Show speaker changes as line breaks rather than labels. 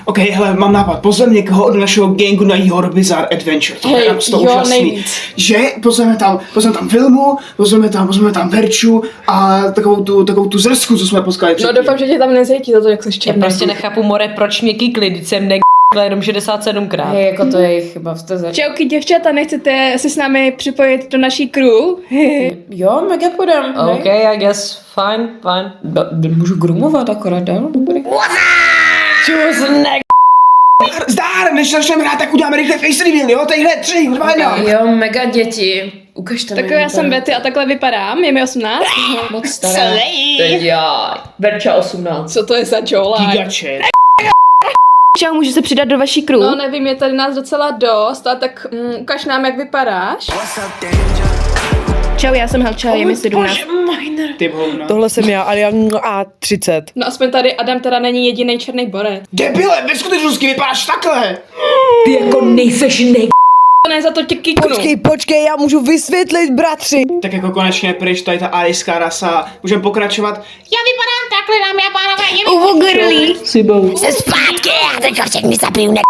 OK, hele, mám nápad. Pozveme někoho do našeho gangu na Your Bizarre Adventure. To je naprosto úžasný. Že pozveme tam Vilmu, pozveme tam Verču a takovou tu zrsku, co jsme potkali předtím.
No doufám, že tě tam nezjetí za to, jak jsi černý.
Já prostě nechápu, more, proč mě kýkli, když jsem jenom 67krát.
Hej, jako to je jejich chyba, jste zač.
Čauky děvčata, nechcete se s námi připojit do naší crew?
Jo, mega půjdem.
OK, I guess, fine.
Můžu grumovat akorát dál? Dobrý.
Čus, ne.
Zdár, než začneme hrát, tak uděláme rychle face reveal, jo? Tadyhle 3, 2, 1.
Jo, mega děti. Ukažte mi.
Tak já jsem Betty a takhle vypadám, je mi 18.
Moc stará. Teď já. Verča 18.
Co to je za jola?
Gigačet.
Čau, můžu se přidat do vaší crew?
No nevím, je tady nás docela dost, a tak ukaž nám, jak vypadáš.
Čau, já jsem Helča, je mi 17.
Ty hovna.
Tohle jsem já, ale já a 30.
No aspoň tady Adam teda není jediný černý borec.
Debile, ve skutečnosti vypadáš takhle.
Ty jako nejseš
Ne, za to tě kiknu.
Počkej, já můžu vysvětlit, bratři.
Tak jako konečně pryč, tady ta arijská rasa. Můžeme pokračovat. Já vypadám takhle, dámy a pánové.
Uvo girly.
Sibou.
Jsem zpátky a teďka všechny zabiju, ne.